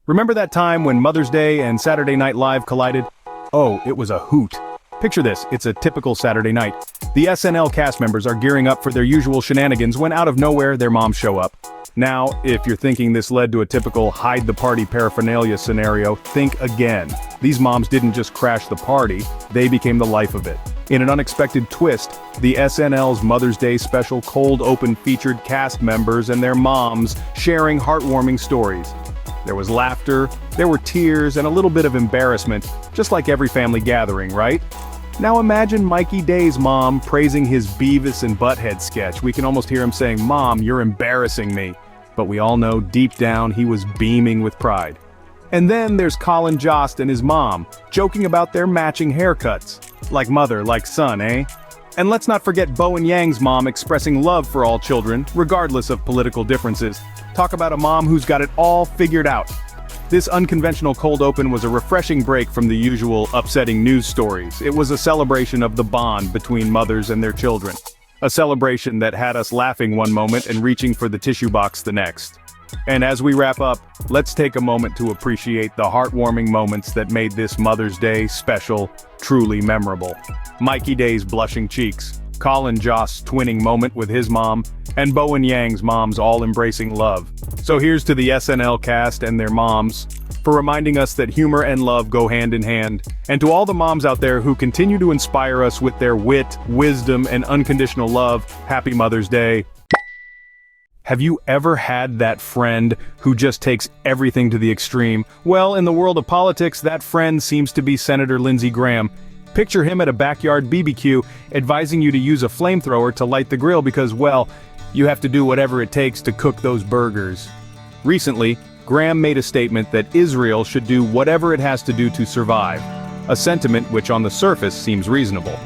Remember that time when Mother's Day and Saturday Night Live collided? Oh, it was a hoot. Picture this, it's a typical Saturday night. The SNL cast members are gearing up for their usual shenanigans when out of nowhere their moms show up. Now, if you're thinking this led to a typical hide-the-party paraphernalia scenario, think again. These moms didn't just crash the party, they became the life of it. In an unexpected twist, the SNL's Mother's Day special cold open featured cast members and their moms sharing heartwarming stories. There was laughter, there were tears, and a little bit of embarrassment, just like every family gathering, right? Now imagine Mikey Day's mom praising his Beavis and Butthead sketch. We can almost hear him saying, "Mom, you're embarrassing me." But we all know deep down he was beaming with pride. And then there's Colin Jost and his mom, joking about their matching haircuts. Like mother, like son, eh? And let's not forget Bo and Yang's mom expressing love for all children, regardless of political differences. Talk about a mom who's got it all figured out. This unconventional cold open was a refreshing break from the usual upsetting news stories. It was a celebration of the bond between mothers and their children. A celebration that had us laughing one moment and reaching for the tissue box the next. And as we wrap up, let's take a moment to appreciate the heartwarming moments that made this Mother's Day special truly memorable. Mikey Day's blushing cheeks, Colin Jost's twinning moment with his mom, and Bo and Yang's mom's all-embracing love. So here's to the SNL cast and their moms, for reminding us that humor and love go hand in hand, and to all the moms out there who continue to inspire us with their wit, wisdom, and unconditional love, happy Mother's Day. Have you ever had that friend who just takes everything to the extreme? Well, in the world of politics, that friend seems to be Senator Lindsey Graham. Picture him at a backyard BBQ, advising you to use a flamethrower to light the grill because, well, you have to do whatever it takes to cook those burgers. Recently, Graham made a statement that Israel should do whatever it has to do to survive, a sentiment which on the surface seems reasonable.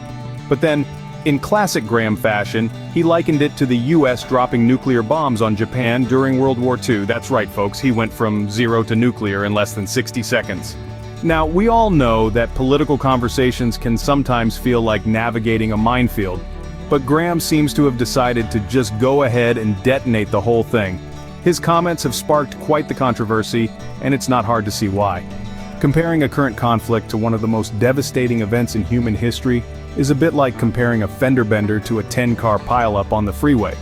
But then, in classic Graham fashion, he likened it to the US dropping nuclear bombs on Japan during World War II. That's right, folks, he went from zero to nuclear in less than 60 seconds. Now, we all know that political conversations can sometimes feel like navigating a minefield, but Graham seems to have decided to just go ahead and detonate the whole thing. His comments have sparked quite the controversy, and it's not hard to see why. Comparing a current conflict to one of the most devastating events in human history is a bit like comparing a fender bender to a 10-car pileup on the freeway.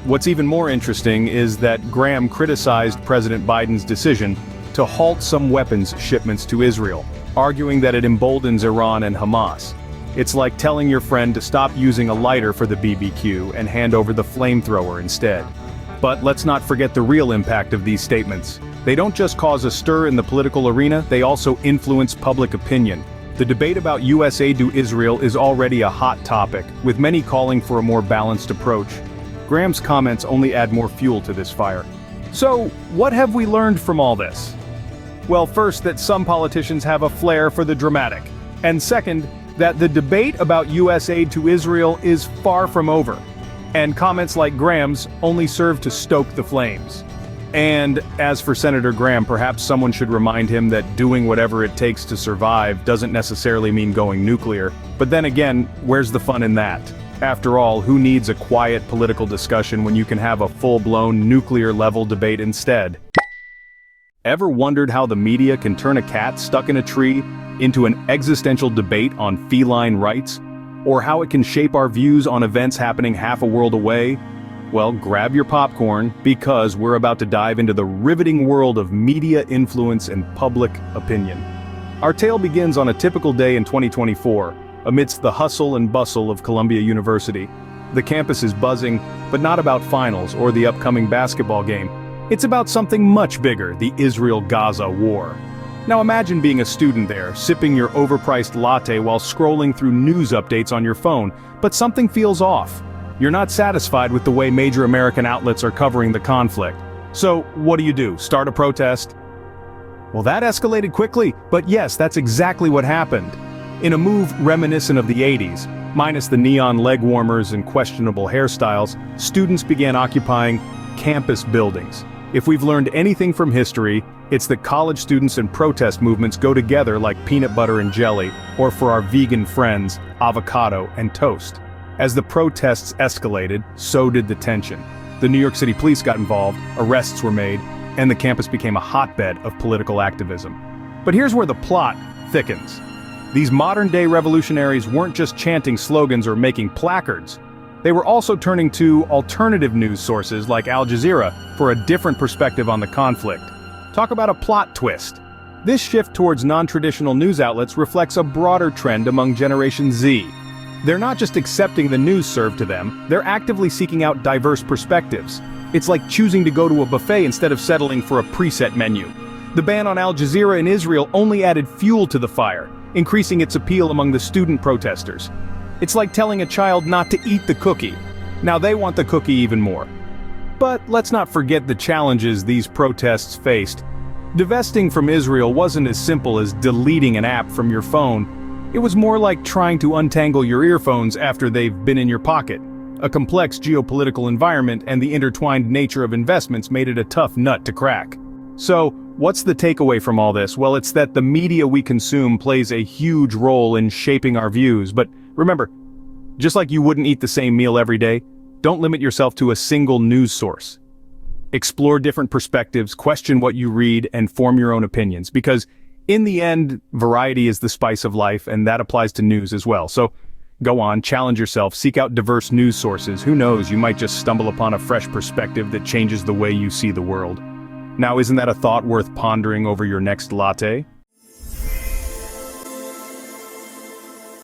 What's even more interesting is that Graham criticized President Biden's decision to halt some weapons shipments to Israel, arguing that it emboldens Iran and Hamas. It's like telling your friend to stop using a lighter for the BBQ and hand over the flamethrower instead. But let's not forget the real impact of these statements. They don't just cause a stir in the political arena, they also influence public opinion. The debate about US aid to Israel is already a hot topic, with many calling for a more balanced approach. Graham's comments only add more fuel to this fire. So, what have we learned from all this? Well, first, that some politicians have a flair for the dramatic. And second, that the debate about US aid to Israel is far from over. And comments like Graham's only serve to stoke the flames. And as for Senator Graham, perhaps someone should remind him that doing whatever it takes to survive doesn't necessarily mean going nuclear. But then again, where's the fun in that? After all, who needs a quiet political discussion when you can have a full-blown nuclear-level debate instead? Ever wondered how the media can turn a cat stuck in a tree into an existential debate on feline rights? Or how it can shape our views on events happening half a world away? Well, grab your popcorn, because we're about to dive into the riveting world of media influence and public opinion. Our tale begins on a typical day in 2024, amidst the hustle and bustle of Columbia University. The campus is buzzing, but not about finals or the upcoming basketball game. It's about something much bigger, the Israel-Gaza war. Now imagine being a student there, sipping your overpriced latte while scrolling through news updates on your phone, but something feels off. You're not satisfied with the way major American outlets are covering the conflict. So, what do? Start a protest? Well, that escalated quickly, but yes, that's exactly what happened. In a move reminiscent of the 80s, minus the neon leg warmers and questionable hairstyles, students began occupying campus buildings. If we've learned anything from history, it's that college students and protest movements go together like peanut butter and jelly, or for our vegan friends, avocado and toast. As the protests escalated, so did the tension. The New York City police got involved, arrests were made, and the campus became a hotbed of political activism. But here's where the plot thickens. These modern-day revolutionaries weren't just chanting slogans or making placards. They were also turning to alternative news sources like Al Jazeera for a different perspective on the conflict. Talk about a plot twist. This shift towards non-traditional news outlets reflects a broader trend among Generation Z. They're not just accepting the news served to them, they're actively seeking out diverse perspectives. It's like choosing to go to a buffet instead of settling for a preset menu. The ban on Al Jazeera in Israel only added fuel to the fire, increasing its appeal among the student protesters. It's like telling a child not to eat the cookie. Now they want the cookie even more. But let's not forget the challenges these protests faced. Divesting from Israel wasn't as simple as deleting an app from your phone. It was more like trying to untangle your earphones after they've been in your pocket. A complex geopolitical environment and the intertwined nature of investments made it a tough nut to crack. So, what's the takeaway from all this? Well, it's that the media we consume plays a huge role in shaping our views, but remember, just like you wouldn't eat the same meal every day, don't limit yourself to a single news source. Explore different perspectives, question what you read, and form your own opinions, because in the end, variety is the spice of life, and that applies to news as well. So, go on, challenge yourself, seek out diverse news sources. Who knows, you might just stumble upon a fresh perspective that changes the way you see the world. Now, isn't that a thought worth pondering over your next latte?